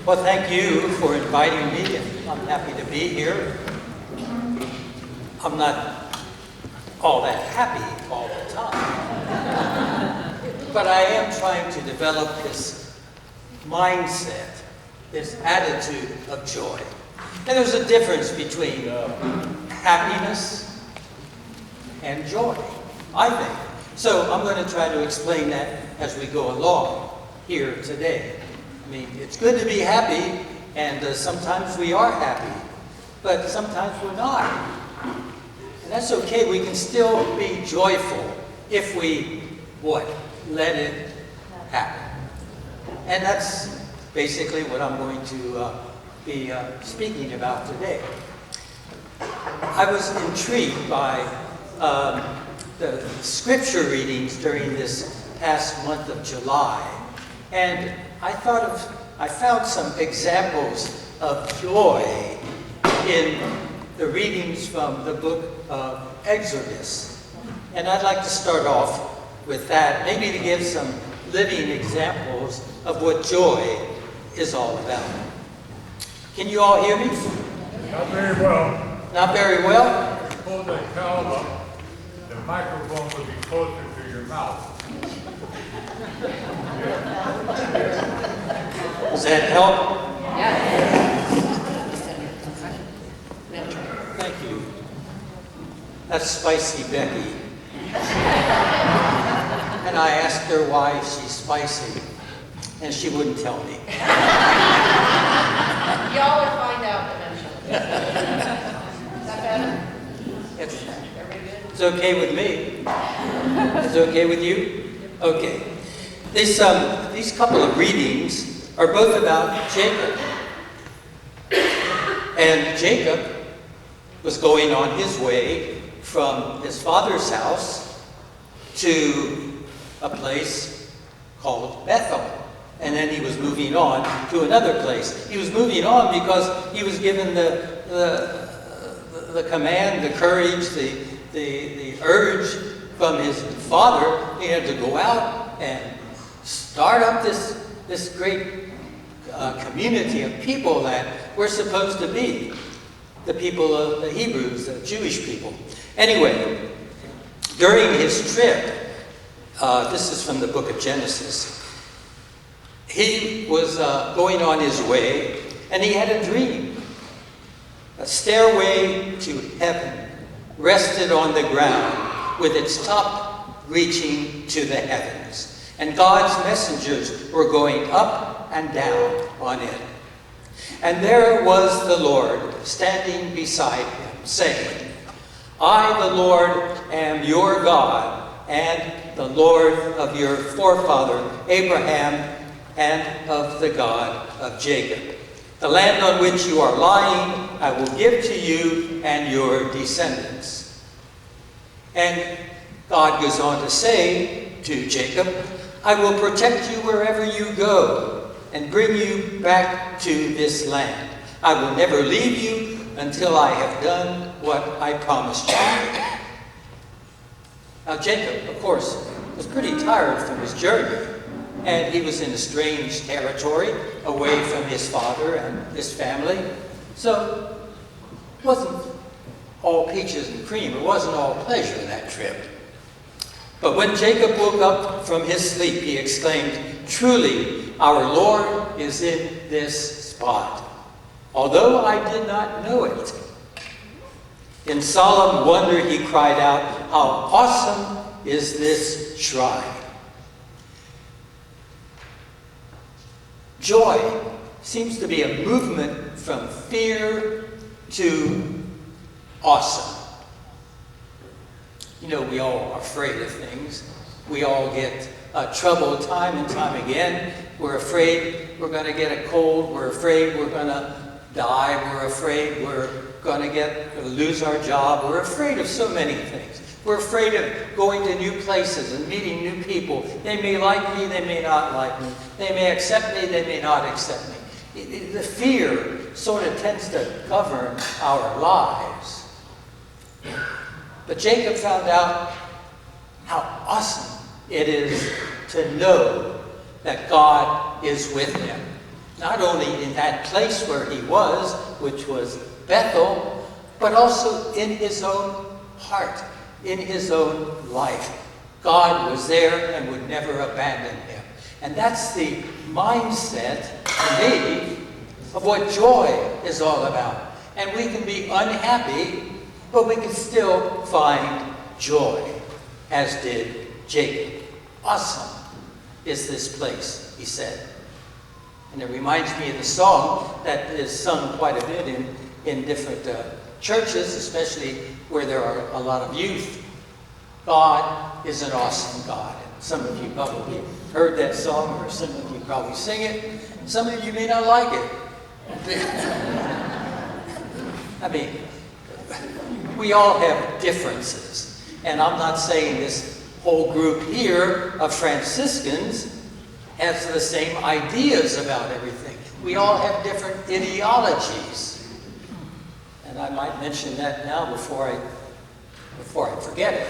Well, thank you for inviting me, and I'm happy to be here. I'm not all that happy all the time, but I am trying to develop this mindset, this attitude of joy. And there's a difference between happiness and joy, I think. So I'm going to try to explain that as we go along here today. I mean, it's good to be happy, and sometimes we are happy, but sometimes we're not. And that's okay. We can still be joyful if we, let it happen. And that's basically what I'm going to be speaking about today. I was intrigued by the scripture readings during this past month of July, and I found some examples of joy in the readings from the book of Exodus. And I'd like to start off with that, maybe to give some living examples of what joy is all about. Can you all hear me? Not very well. Not very well? If you pull that cowl up, the microphone will be closer to your mouth. Does that help? Yeah. Thank you. That's Spicy Becky. And I asked her why she's spicy, and she wouldn't tell me. Y'all will find out eventually. Is that better? It's okay with me. It's okay with you? Okay. These couple of readings are both about Jacob. And Jacob was going on his way from his father's house to a place called Bethel. And then he was moving on to another place. He was moving on because he was given the command, the courage, the urge from his father. He had to go out and start up this great community of people that we're supposed to be. The people of the Hebrews, the Jewish people. Anyway, during his trip, this is from the book of Genesis, he was going on his way, and he had a dream. A stairway to heaven rested on the ground with its top reaching to the heavens. And God's messengers were going up and down on it. And there was the Lord standing beside him, saying, I, the Lord, am your God, and the Lord of your forefather Abraham, and of the God of Jacob. The land on which you are lying, I will give to you and your descendants. And God goes on to say to Jacob, I will protect you wherever you go and bring you back to this land. I will never leave you until I have done what I promised you. Now Jacob, of course, was pretty tired from his journey, and he was in a strange territory, away from his father and his family. So it wasn't all peaches and cream. It wasn't all pleasure, that trip. But when Jacob woke up from his sleep, he exclaimed, truly, our Lord is in this spot, although I did not know it. In solemn wonder, he cried out, how awesome is this shrine. Joy seems to be a movement from fear to awesome. You know, we all are afraid of things. We all get trouble time and time again. We're afraid we're going to get a cold. We're afraid we're going to die. We're afraid we're going to lose our job. We're afraid of so many things. We're afraid of going to new places and meeting new people. They may like me, they may not like me. They may accept me, they may not accept me. The fear sort of tends to govern our lives. But Jacob found out how awesome it is to know that God is with him. not only in that place where he was, which was Bethel, but also in his own heart, in his own life. God was there and would never abandon him. And that's the mindset, to me, of what joy is all about. And we can be unhappy, but we can still find joy, as did Jacob. Awesome is this place, he said. And it reminds me of the song that is sung quite a bit in different churches, especially where there are a lot of youth. God is an awesome God. And some of you probably heard that song, or some of you probably sing it. Some of you may not like it. I mean, we all have differences. And I'm not saying this whole group here of Franciscans has the same ideas about everything. We all have different ideologies. And I might mention that now before I forget it.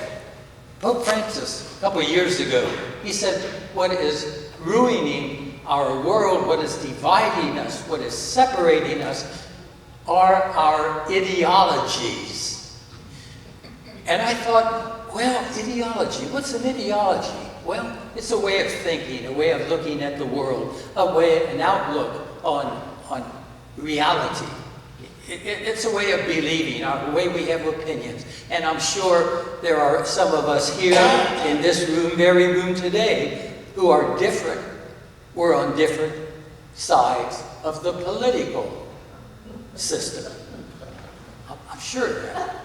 Pope Francis, a couple of years ago, he said, what is ruining our world, what is dividing us, what is separating us, are our ideologies. And I thought, well, ideology, what's an ideology? Well, it's a way of thinking, a way of looking at the world, an outlook on reality. It's a way of believing, a way we have opinions. And I'm sure there are some of us here in this room, very room today, who are different. We're on different sides of the political system. I'm sure of that.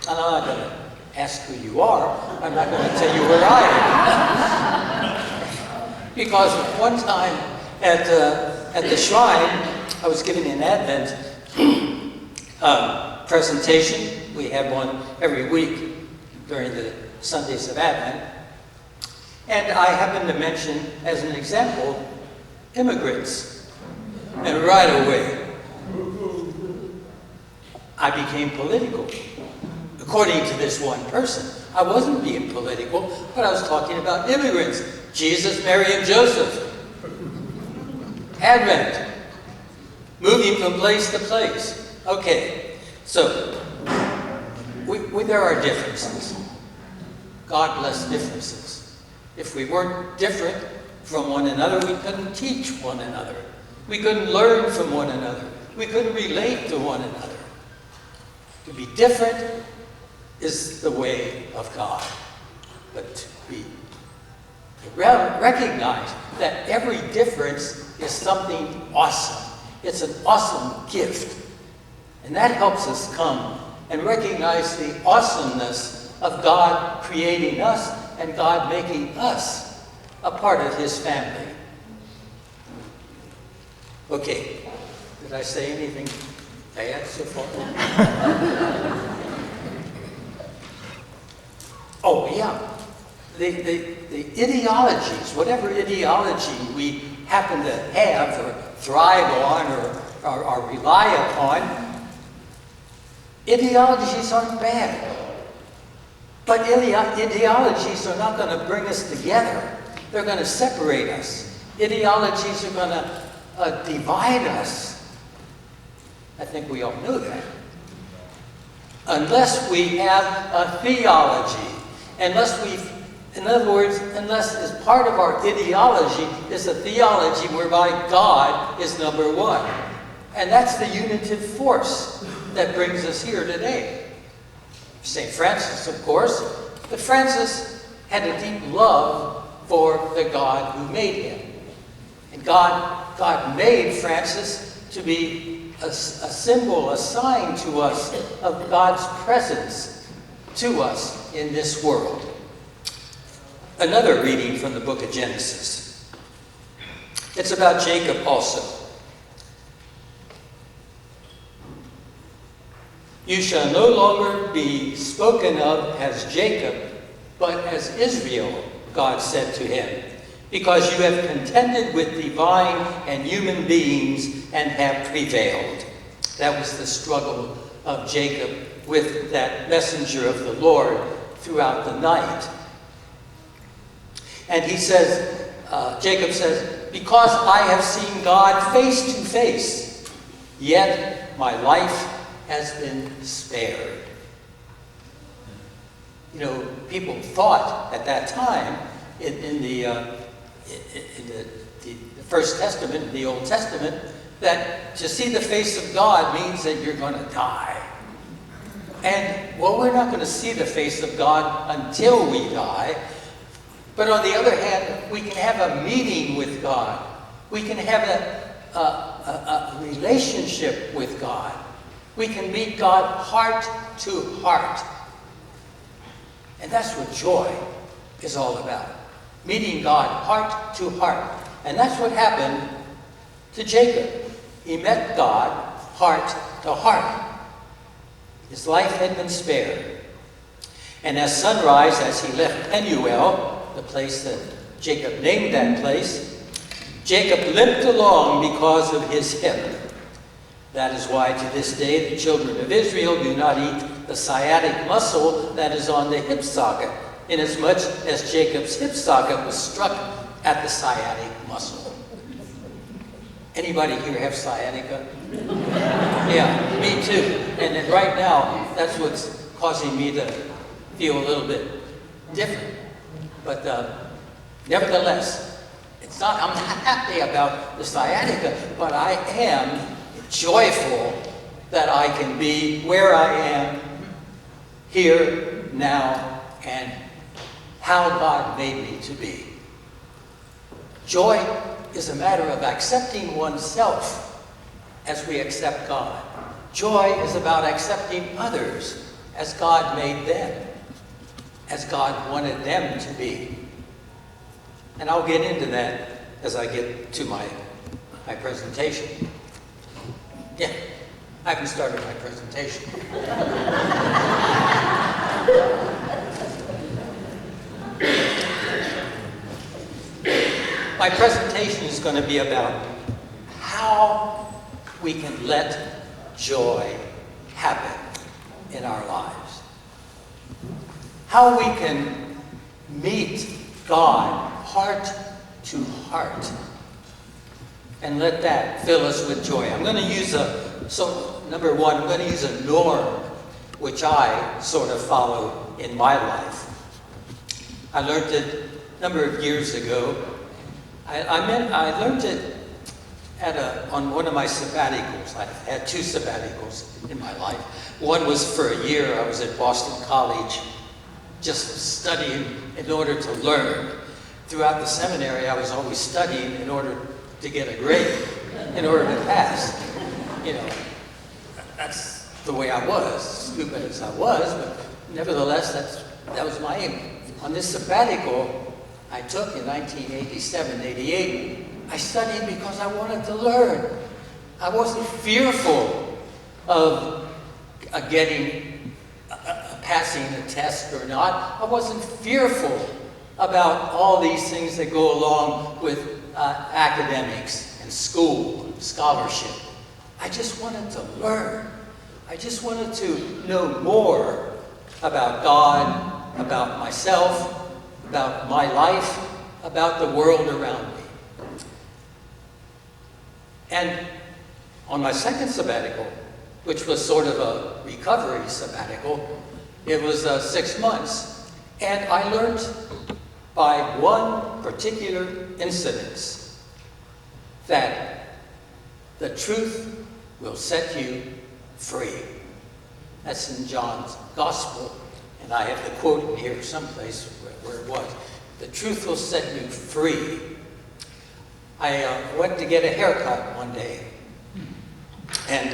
And I'm not going to ask who you are. I'm not going to tell you where I am. Because one time at the shrine, I was giving an Advent presentation. We had one every week during the Sundays of Advent. And I happened to mention, as an example, immigrants. And right away, I became political. According to this one person. I wasn't being political, but I was talking about immigrants. Jesus, Mary, and Joseph. Advent. Moving from place to place. Okay, so there are differences. God bless differences. If we weren't different from one another, we couldn't teach one another. We couldn't learn from one another. We couldn't relate to one another. To be different is the way of God. But to recognize that every difference is something awesome. It's an awesome gift. And that helps us come and recognize the awesomeness of God creating us and God making us a part of his family. Okay, did I say anything bad so far? Oh, yeah. The ideologies, whatever ideology we happen to have or thrive on or rely upon, ideologies aren't bad. But ideologies are not going to bring us together. They're going to separate us. Ideologies are going to divide us. I think we all know that. Unless we have a theology. In other words, unless as part of our ideology is a theology whereby God is number one. And that's the unitive force that brings us here today. St. Francis, of course, but Francis had a deep love for the God who made him. And God made Francis to be a symbol, a sign to us of God's presence to us in this world. Another reading from the book of Genesis. It's about Jacob also. You shall no longer be spoken of as Jacob, but as Israel, God said to him, because you have contended with divine and human beings and have prevailed. That was the struggle of Jacob with that messenger of the Lord throughout the night. And he says, Jacob says, because I have seen God face to face, yet my life has been spared. You know, people thought at that time in the First Testament, the Old Testament, that to see the face of God means that you're going to die. And, well, we're not going to see the face of God until we die. But on the other hand, we can have a meeting with God. We can have a relationship with God. We can meet God heart to heart. And that's what joy is all about. Meeting God heart to heart. And that's what happened to Jacob. He met God heart to heart. His life had been spared. And as sunrise, as he left Penuel, the place that Jacob named that place, Jacob limped along because of his hip. That is why to this day the children of Israel do not eat the sciatic muscle that is on the hip socket, inasmuch as Jacob's hip socket was struck at the sciatic muscle. Anybody here have sciatica? Yeah, me too. And then right now, that's what's causing me to feel a little bit different. But nevertheless, I'm not happy about the sciatica, but I am joyful that I can be where I am, here, now, and how God made me to be. Joy is a matter of accepting oneself as we accept God. Joy is about accepting others as God made them, as God wanted them to be. And I'll get into that as I get to my presentation. Yeah, I haven't started my presentation. My presentation is going to be about how we can let joy happen in our lives. How we can meet God heart to heart and let that fill us with joy. I'm going to use number one, I'm going to use a norm which I sort of follow in my life. I learned it a number of years ago. I learned it on one of my sabbaticals. I've had two sabbaticals in my life. One was for a year. I was at Boston College just studying in order to learn. Throughout the seminary, I was always studying in order to get a grade, in order to pass. You know, that's the way I was, stupid as I was, but nevertheless, that was my aim. On this sabbatical I took in 1987, 88, I studied because I wanted to learn. I wasn't fearful of passing a test or not. I wasn't fearful about all these things that go along with academics and school, and scholarship. I just wanted to learn. I just wanted to know more about God, about myself, about my life, about the world around me. And on my second sabbatical, which was sort of a recovery sabbatical, it was 6 months. And I learned by one particular incident that the truth will set you free. That's in John's Gospel. And I have the quote in here someplace where it was. The truth will set you free. I went to get a haircut one day. And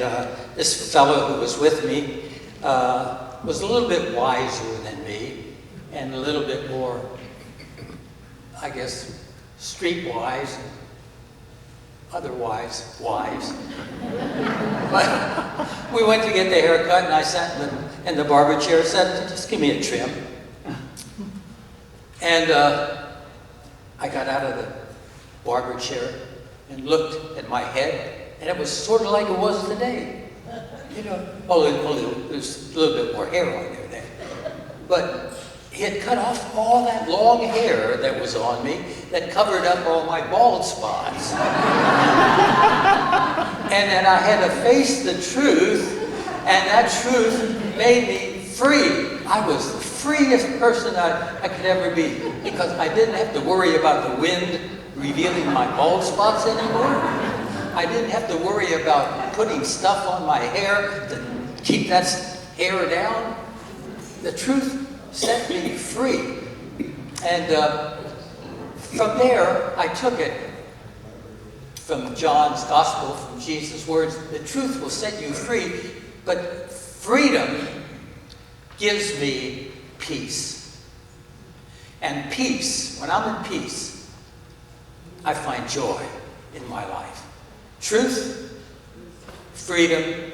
this fellow who was with me was a little bit wiser than me and a little bit more, I guess, streetwise, otherwise wise. But we went to get the haircut, and I sat in the barber chair and said, just give me a trim. And I got out of the barber chair and looked at my head, and it was sort of like it was today. You know, only there's a little bit more hair on there. But he had cut off all that long hair that was on me that covered up all my bald spots. And then I had to face the truth, and that truth made me free. I was the freest person I could ever be, because I didn't have to worry about the wind revealing my bald spots anymore. I didn't have to worry about putting stuff on my hair to keep that hair down. The truth set me free. And from there, I took it from John's gospel, from Jesus' words. The truth will set you free, but freedom gives me peace. And peace, when I'm in peace, I find joy in my life. Truth, freedom,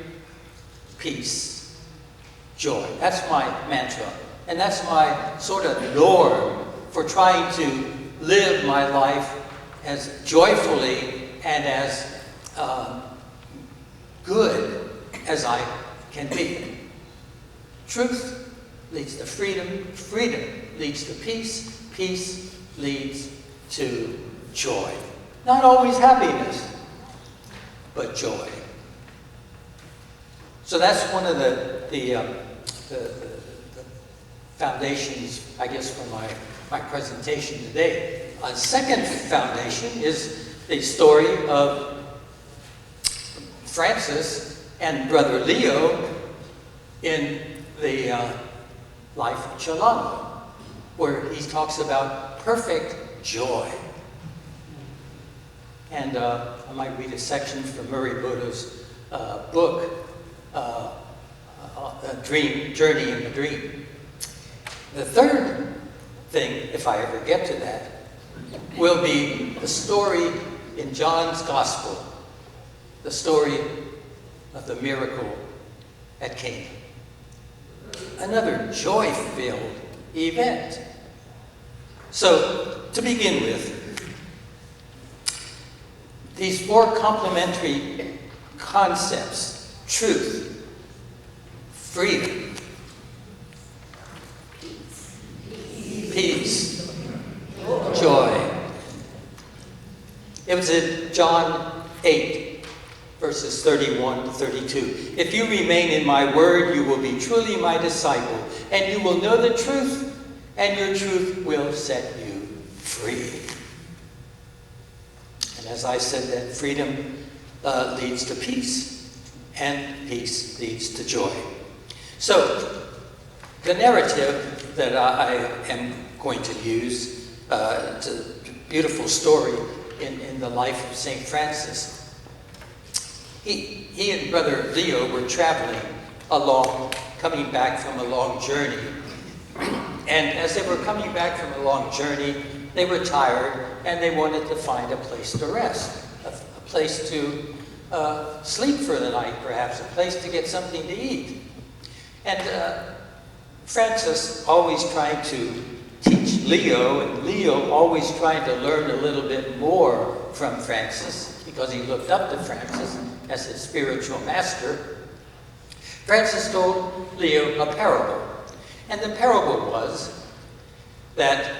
peace, joy. That's my mantra. And that's my sort of norm for trying to live my life as joyfully and as good as I can be. Truth leads to freedom. Freedom leads to peace. Peace leads to joy. Not always happiness, but joy. So that's one of the foundations, I guess, for my presentation today. A second foundation is the story of Francis and Brother Leo in the life of Chilano, where he talks about perfect joy. And I might read a section from Murray Bodo's book, Journey in the Dream. The third thing, if I ever get to that, will be the story in John's Gospel, the story of the miracle at Cana. Another joy-filled event. So, to begin with, these four complementary concepts: truth, freedom, peace, joy. It was in John 8, verses 31 to 32. If you remain in my word, you will be truly my disciple, and you will know the truth, and your truth will set you free. And as I said, that freedom leads to peace, and peace leads to joy. So, the narrative that I am going to use, it's a beautiful story in the life of St. Francis. He and Brother Leo were traveling along, coming back from a long journey. And as they were coming back from a long journey, they were tired and they wanted to find a place to rest, a place to sleep for the night, perhaps, a place to get something to eat. And Francis always trying to teach Leo, and Leo always trying to learn a little bit more from Francis, because he looked up to Francis as his spiritual master. Francis told Leo a parable. And the parable was that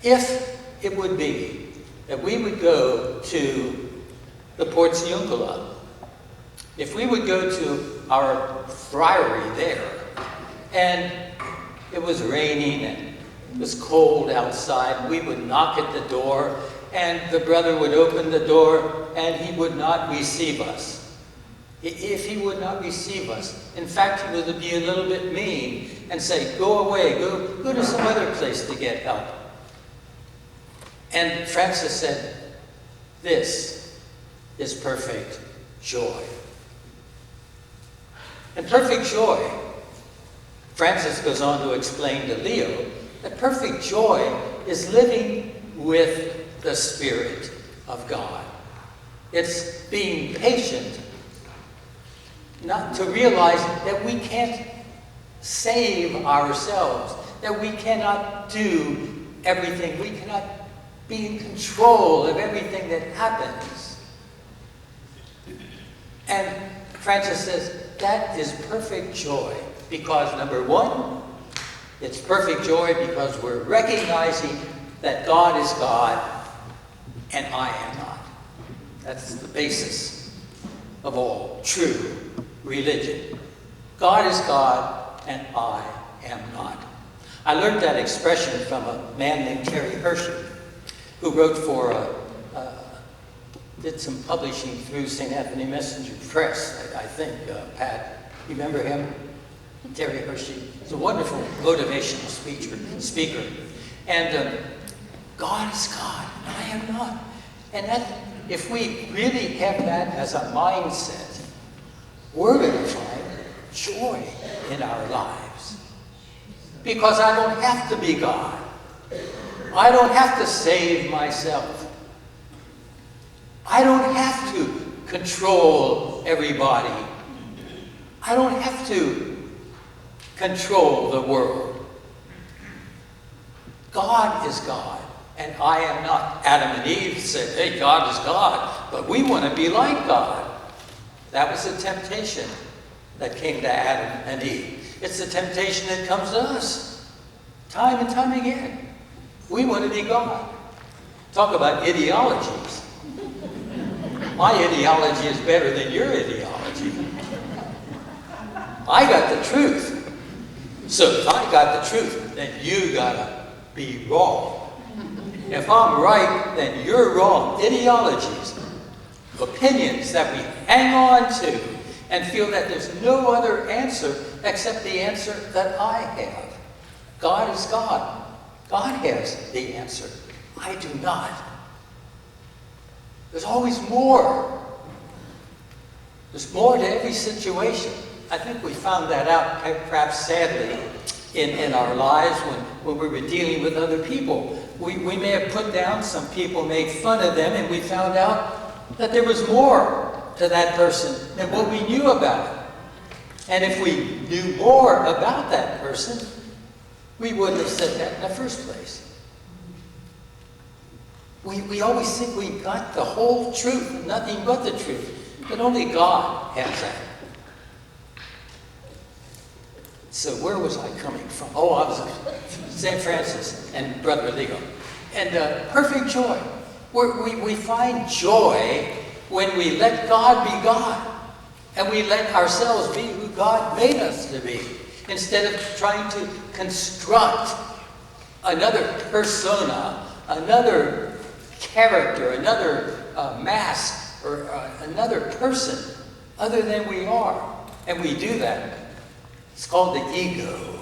if it would be that we would go to the Portiuncula, if we would go to our friary there, and it was raining and it was cold outside, we would knock at the door, and the brother would open the door, and he would not receive us. If he would not receive us, in fact, he would be a little bit mean and say, go away, go to some other place to get help. And Francis said, this is perfect joy. And perfect joy, Francis goes on to explain to Leo, that perfect joy is living with the Spirit of God. It's being patient, not to realize that we can't save ourselves, that we cannot do everything, we cannot be in control of everything that happens. And Francis says that is perfect joy, because number one, It's perfect joy because we're recognizing that God is God and I am not. That's the basis of all true religion. God is God and I am not. I learned that expression from a man named Terry Hershey, who wrote for, did some publishing through St. Anthony Messenger Press, I think, Pat. You remember him? Terry Hershey. He's a wonderful motivational speaker. And God is God, and I am not. And that, if we really have that as a mindset, we're going to find joy in our lives. Because I don't have to be God. I don't have to save myself. I don't have to control everybody. I don't have to control the world. God is God, and I am not. Adam and Eve said, hey, God is God, but we want to be like God. That was the temptation that came to Adam and Eve. It's the temptation that comes to us, time and time again. We want to be God. Talk about ideologies. My ideology is better than your ideology. I got the truth. So if I got the truth, then you gotta be wrong. If I'm right, then you're wrong. Ideologies, opinions that we hang on to and feel that there's no other answer except the answer that I have. God is God. God has the answer. I do not. There's always more. There's more to every situation. I think we found that out, perhaps sadly, in our lives when we were dealing with other people. We may have put down some people, made fun of them, and we found out that there was more to that person than what we knew about it. And if we knew more about that person, we wouldn't have said that in the first place. We always think we got the whole truth, nothing but the truth. But only God has that. So where was I coming from? Oh, I was at St. Francis and Brother Leo. And perfect joy. We find joy when we let God be God. And we let ourselves be who God made us to be. Instead of trying to construct another persona, another character, another mask, or another person other than we are. And we do that. It's called the ego.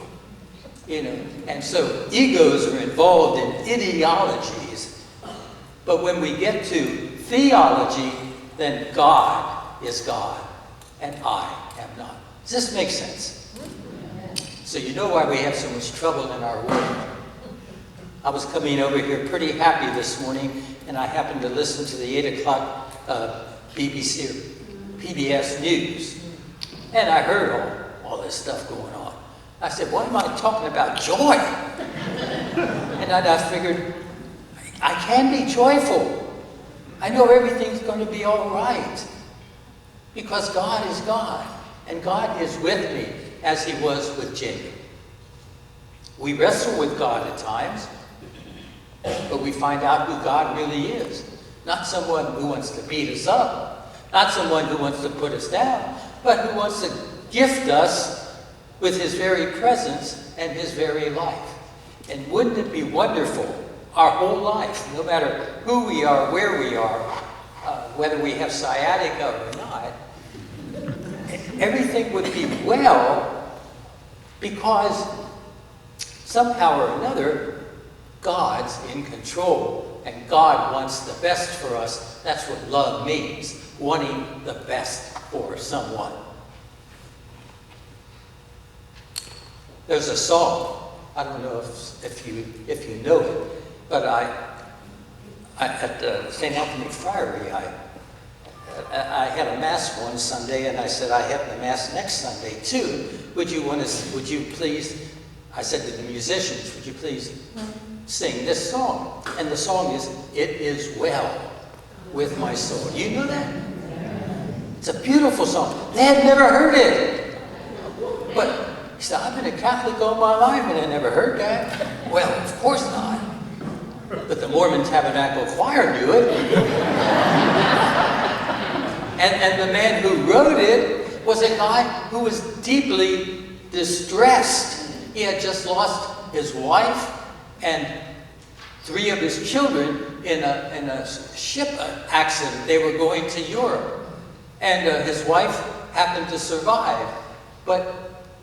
And so egos are involved in ideologies. But when we get to theology, then God is God and I am not. Does this make sense? So you know why we have so much trouble in our world. I was coming over here pretty happy this morning, and I happened to listen to the 8 o'clock BBC or PBS News. And I heard all this stuff going on. I said, why am I talking about joy? And I figured, I can be joyful. I know everything's going to be all right. Because God is God. And God is with me as he was with Jacob. We wrestle with God at times, but we find out who God really is. Not someone who wants to beat us up, not someone who wants to put us down, but who wants to gift us with his very presence and his very life. And wouldn't it be wonderful, our whole life, no matter who we are, where we are, whether we have sciatica or not, everything would be well because somehow or another, God's in control and God wants the best for us. That's what love means, wanting the best for someone. There's a song, I don't know if you know it, but at St. Anthony Friar, I had a mass one Sunday, and I said, I have the mass next Sunday too. Would you please, I said to the musicians, would you please sing this song? And the song is, It Is Well With My Soul. You know that? It's a beautiful song. They had never heard it. But He said, I've been a Catholic all my life and I never heard that. Well, of course not. But the Mormon Tabernacle Choir knew it. And the man who wrote it was a guy who was deeply distressed. He had just lost his wife and 3 of his children in a ship accident. They were going to Europe. And his wife happened to survive. But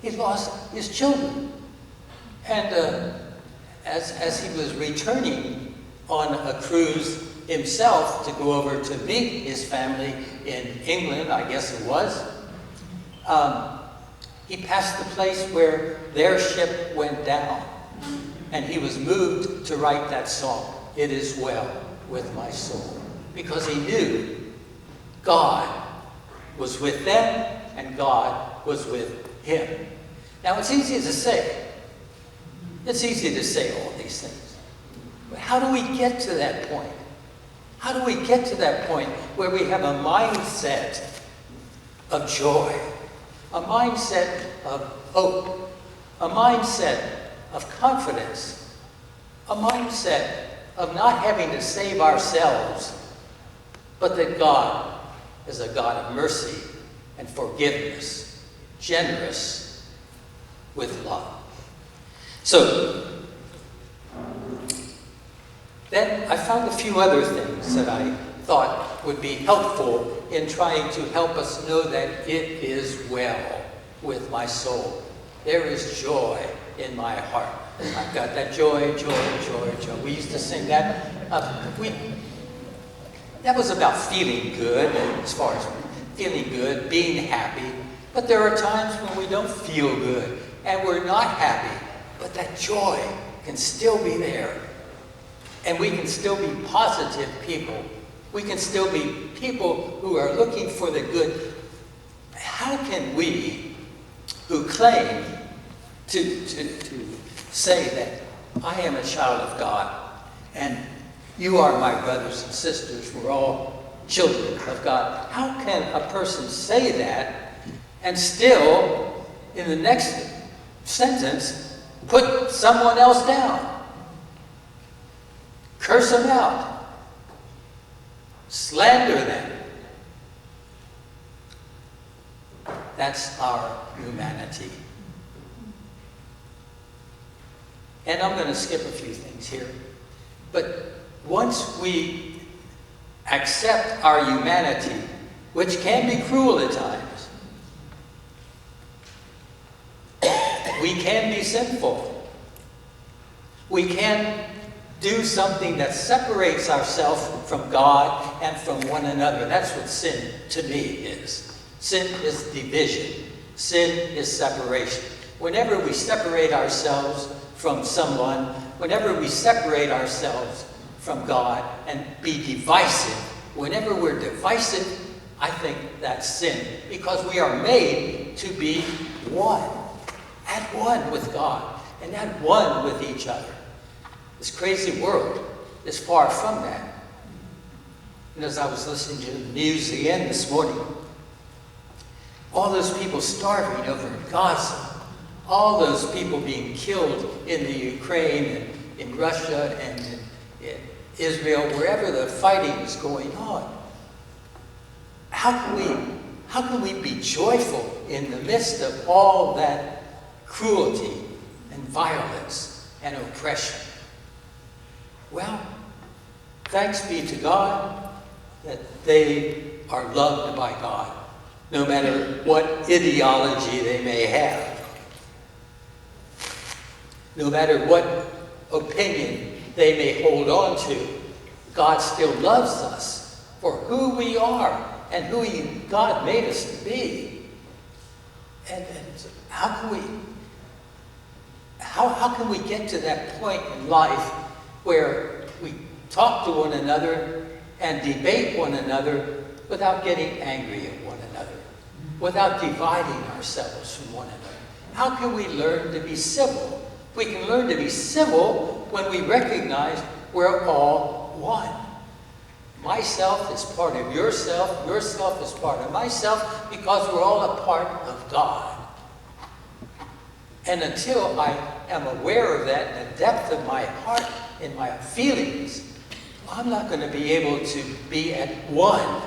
he lost his children. And as he was returning on a cruise himself to go over to meet his family in England, I guess it was, he passed the place where their ship went down. And he was moved to write that song, It Is Well With My Soul. Because he knew God was with them and God was with him. Now it's easy to say. It's easy to say all these things. But how do we get to that point? How do we get to that point where we have a mindset of joy, a mindset of hope, a mindset of confidence, a mindset of not having to save ourselves, but that God is a God of mercy and forgiveness, generous with love. So, then I found a few other things that I thought would be helpful in trying to help us know that it is well with my soul. There is joy in my heart. I've got that joy, joy, joy, joy. We used to sing that. That was about feeling good, as far as feeling good, being happy. But there are times when we don't feel good and we're not happy. But that joy can still be there. And we can still be positive people. We can still be people who are looking for the good. How can we, who claim to say that I am a child of God and you are my brothers and sisters, we're all children of God. How can a person say that and still, in the next sentence, put someone else down? Curse them out. Slander them. That's our humanity. And I'm going to skip a few things here. But once we accept our humanity, which can be cruel at times, we can be sinful. We can do something that separates ourselves from God and from one another. That's what sin to me is. Sin is division. Sin is separation. Whenever we separate ourselves from someone, whenever we separate ourselves from God and be divisive, whenever we're divisive, I think that's sin. Because we are made to be one. At one with God and at one with each other. This crazy world is far from that. And as I was listening to the news again this morning, all those people starving over in Gaza, all those people being killed in the Ukraine and in Russia and in Israel, wherever the fighting is going on. How can we be joyful in the midst of all that cruelty and violence and oppression? Well, thanks be to God that they are loved by God, no matter what ideology they may have. No matter what opinion they may hold on to, God still loves us for who we are and who God made us to be. And how can we get to that point in life where we talk to one another and debate one another without getting angry at one another, without dividing ourselves from one another? How can we learn to be civil? We can learn to be civil when we recognize we're all one. Myself is part of yourself is part of myself, because we're all a part of God. And until I am aware of that in the depth of my heart, in my feelings, I'm not going to be able to be at one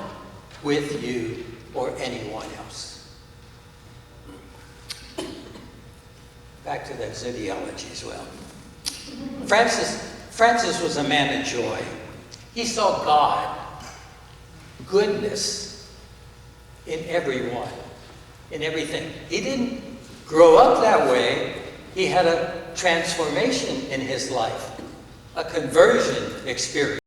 with you or anyone else. Back to those ideologies. Well, Francis was a man of joy. He saw God, goodness in everyone, in everything. He didn't grow up that way. He had a transformation in his life, a conversion experience.